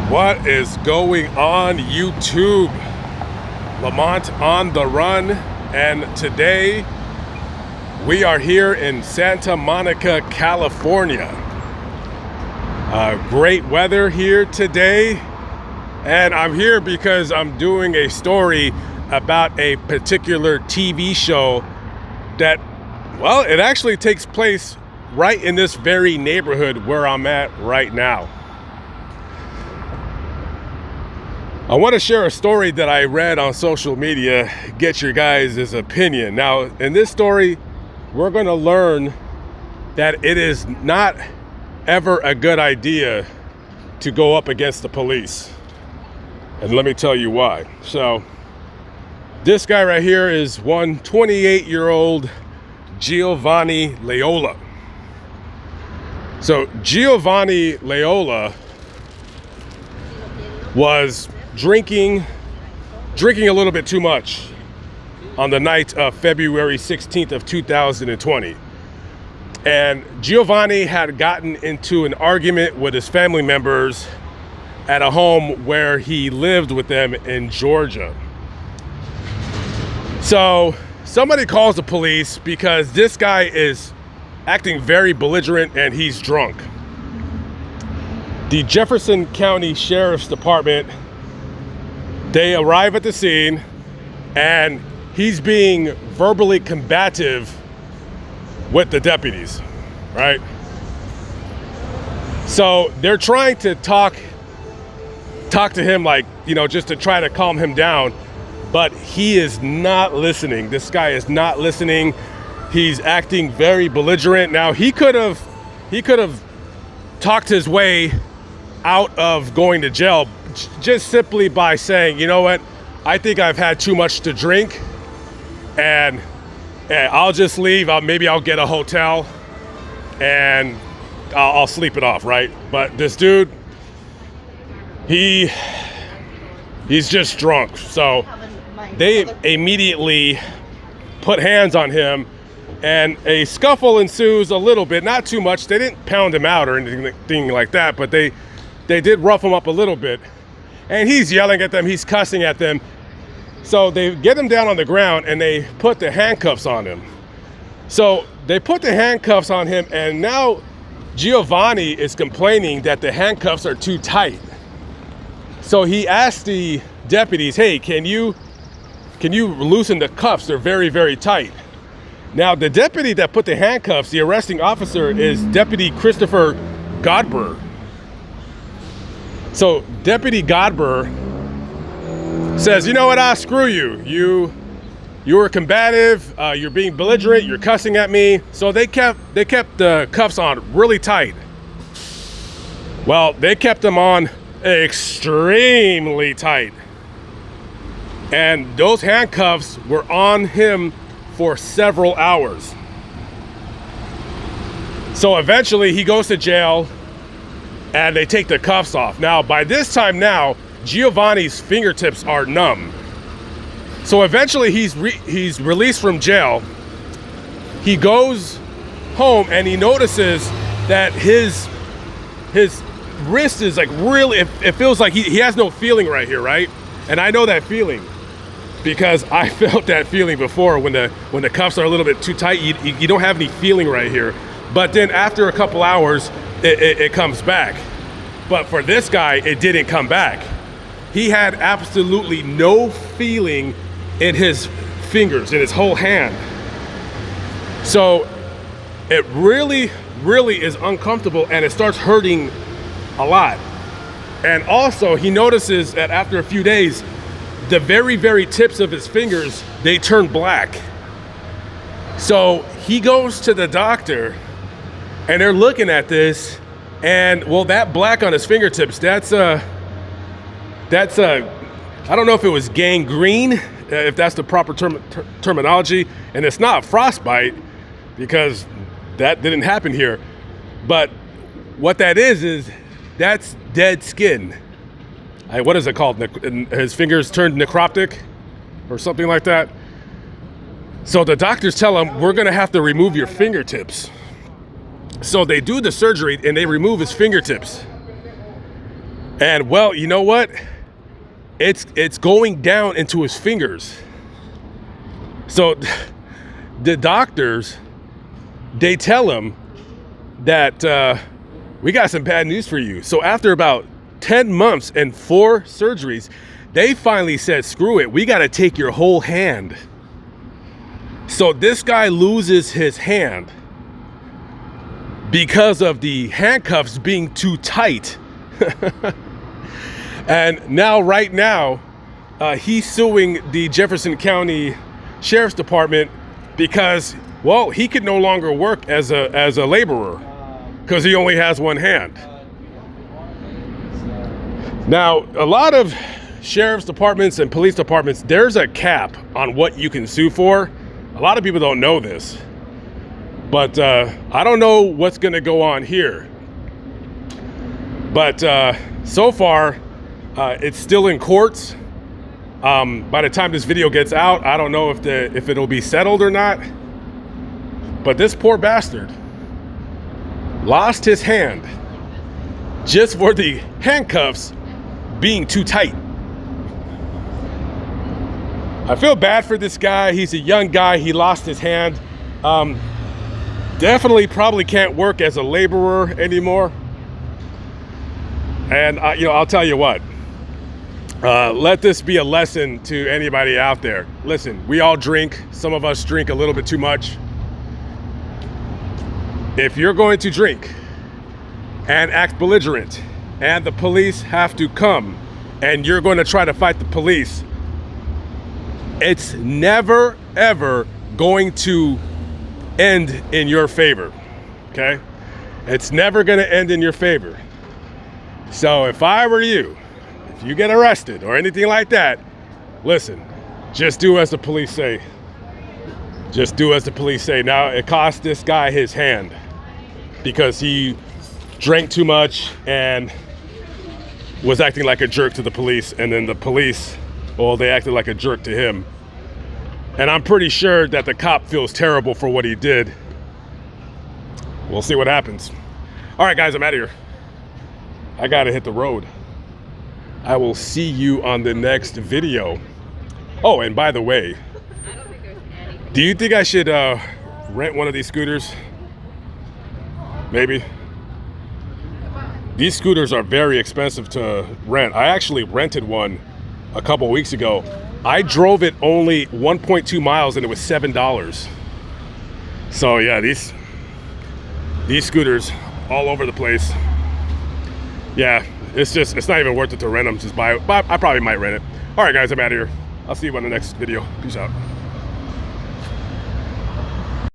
What is going on, YouTube? Lamont on the run, and today we are here in Santa Monica, California. Great weather here today, and I'm here because I'm doing a story about a particular TV show that, well, it actually takes place right in this very neighborhood where I'm at right now. I want to share a story that I read on social media, get your guys' opinion. Now, in this story, we're going to learn that it is not ever a good idea to go up against the police. And let me tell you why. So, this guy right here is one 28-year-old Giovanni Leola. So, Giovanni Leola was drinking a little bit too much on the night of February 16th of 2020. And Giovanni had gotten into an argument with his family members at a home where he lived with them in Georgia. So somebody calls the police because this guy is acting very belligerent and he's drunk. The Jefferson County Sheriff's Department, they arrive at the scene, and he's being verbally combative with the deputies, right? So they're trying to talk to him, like, you know, just to try to calm him down, but he is not listening. This guy is not listening. He's acting very belligerent. Now, he could have talked his way out of going to jail just simply by saying, you know what, I think I've had too much to drink, and I'll just leave. Maybe I'll get a hotel and I'll sleep it off, right? But this dude, he's just drunk. So they immediately put hands on him, and a scuffle ensues a little bit, not too much. They didn't pound him out or anything like that, but they did rough him up a little bit. And he's yelling at them, he's cussing at them. So they get him down on the ground and they put the handcuffs on him. So they put the handcuffs on him, and now Giovanni is complaining that the handcuffs are too tight. So he asked the deputies, hey, can you loosen the cuffs? They're very, very tight. Now, the deputy that put the handcuffs, the arresting officer, is Deputy Christopher Godber. So Deputy Godber says, you know what, screw you. You were combative, you're being belligerent, you're cussing at me. So they kept the cuffs on really tight. Well, they kept them on extremely tight. And those handcuffs were on him for several hours. So eventually he goes to jail, and they take the cuffs off. Now, by this time now, Giovanni's fingertips are numb. So eventually he's released from jail. He goes home and he notices that his wrist is like really, it feels like he has no feeling right here, right? And I know that feeling because I felt that feeling before when the cuffs are a little bit too tight. You don't have any feeling right here. But then after a couple hours, it comes back. But for this guy, it didn't come back. He had absolutely no feeling in his fingers, in his whole hand. So it really, really is uncomfortable, and it starts hurting a lot. And also, he notices that after a few days, the very, very tips of his fingers, they turn black. So he goes to the doctor, and they're looking at this, and well, that black on his fingertips, that's I don't know if it was gangrene, if that's the proper terminology, and it's not frostbite because that didn't happen here. But what that is that's dead skin. What is it called? His fingers turned necrotic or something like that. So the doctors tell him, we're gonna have to remove your fingertips. So they do the surgery and they remove his fingertips. And well, you know what? It's going down into his fingers. So the doctors, they tell him that we got some bad news for you. So after about 10 months and 4 surgeries, they finally said, screw it, we got to take your whole hand. So this guy loses his hand because of the handcuffs being too tight. And now, right now, he's suing the Jefferson County Sheriff's Department because, well, he could no longer work as a laborer because he only has one hand. Now, a lot of sheriff's departments and police departments, there's a cap on what you can sue for. A lot of people don't know this, but I don't know what's going to go on here. But so far, it's still in courts. By the time this video gets out, I don't know if it'll be settled or not. But this poor bastard lost his hand just for the handcuffs being too tight. I feel bad for this guy. He's a young guy. He lost his hand. Definitely probably can't work as a laborer anymore. And I'll tell you what. Let this be a lesson to anybody out there. Listen, we all drink. Some of us drink a little bit too much. If you're going to drink and act belligerent and the police have to come and you're going to try to fight the police, it's never, ever going to end in your favor, okay? It's never going to end in your favor. So if I were you, if you get arrested or anything like that, listen, just do as the police say. Just do as the police say. Now, it cost this guy his hand because he drank too much and was acting like a jerk to the police, and then the police, well, they acted like a jerk to him. And I'm pretty sure that the cop feels terrible for what he did. We'll see what happens. All right, guys, I'm out of here. I gotta hit the road. I will see you on the next video. Oh, and by the way, do you think I should rent one of these scooters? Maybe. These scooters are very expensive to rent. I actually rented one a couple weeks ago. I drove it only 1.2 miles and it was $7. So yeah, these scooters all over the place. Yeah, it's not even worth it to rent them. Just buy it. But I probably might rent it. All right, guys, I'm out of here. I'll see you on the next video. Peace out.